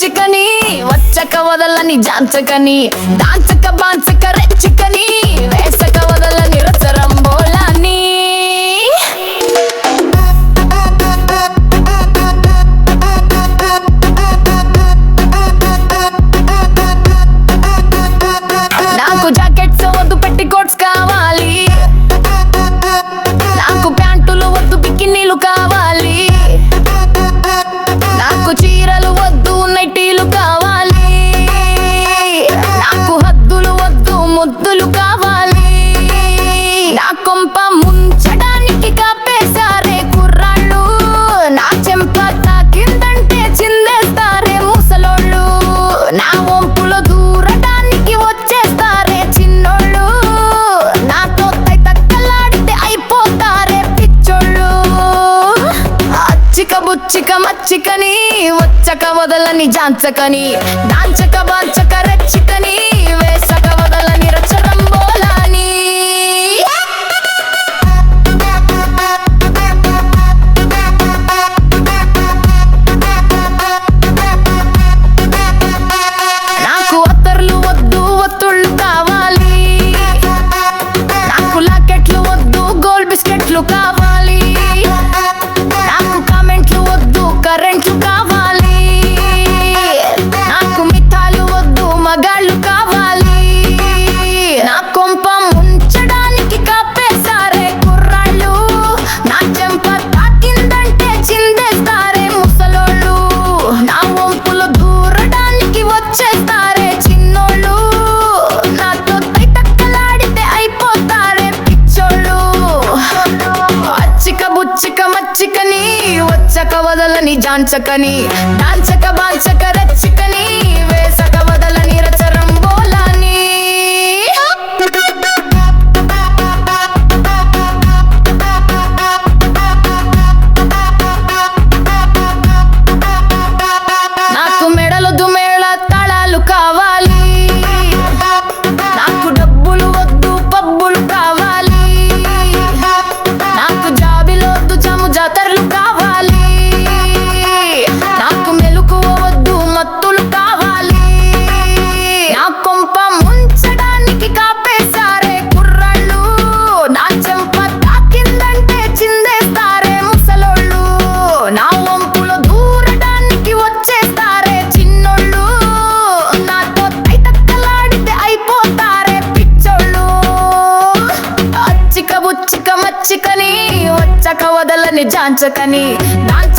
బుచ్చికని వచ్చక వదలని జాంచకని దాంచక బాంచక రెచ్చికని వేసక వదలని రసరంబోలాని నాకు జాకెట్స్ వద్దు పెట్టి కోట్స్ కావాలి, నాకు ప్యాంటులు వద్దు బికినీలు కావాలి, నాకు చీరలు వద్దు నైటీలు కావాలి, నాకు హద్దులు వద్దు ముద్దులు కావాలి. నా కొంప ముంచడానికి కాపేసారే కుర్రాళ్ళు, నా చెంప తాకిందంటే చిందేస్తారే ముసలోళ్ళు, నా వంపులో దూరడానికి వచ్చేస్తారే చిన్నోళ్ళు, నాతో తక్కలాడితే అయిపోతారే పిచ్చోళ్ళు. అచ్చిక బుచ్చిక మచ్చికని వచ్చక వదలని జాంచకని దాంచక బాంచక రెచ్చికని వేసక వదలని రచరంబోలాని. నాకు అత్తర్లు వద్దు ఒత్తుళ్ళు కావాలి, నాకు లాకెట్లు వద్దు గోల్డ్ బిస్కెట్లు కావాలి, నాకు కామెంట్లు వద్దు కరెంట్లు కావాలి, నాకు మిఠాలు వద్దు మగాళ్ళు కావాలి. నా కొంప ముంచడానికి కాపేసారే కుర్రాళ్ళు, నా చెంప తాకిందంటే చిందేస్తారే ముసలోళ్ళు, నా వంపులో దూరడానికి వచ్చేస్తారే చిన్నోళ్ళు, నాతో తక్కలాడితే అయిపోతారే పిచ్చోళ్ళు. అచ్చిక బుచ్చిక మచ్చికని వచ్చక వదలని జాంచకని దాంచక బాంచక రెచ్చికని వేసక వదలని రచరంబోలాని. నాకు మెడలొద్దు మేళ తాళాలు కావాలి, నాకు డబ్బులు వద్దు పబ్బులు కావాలి, నాకు జాబిలొద్దు జాము జాతరలు కావాలి, నాకు మెలకువ వద్దు మత్తులు కావాలి. నా కొంప ముంచడానికి కాపేసారే కుర్రాళ్ళు, నా చెంప తాకిందంటే చిందేస్తారే ముసలోళ్ళు, నా వంపులో దూరడానికి వచ్చేస్తారే చిన్నోళ్ళు, నాతో తక్కలాడితే అయిపోతారే పిచ్చోళ్ళు. అచ్చిక బుచ్చిక మచ్చికని వచ్చక వదలని జాంచకని దాంచ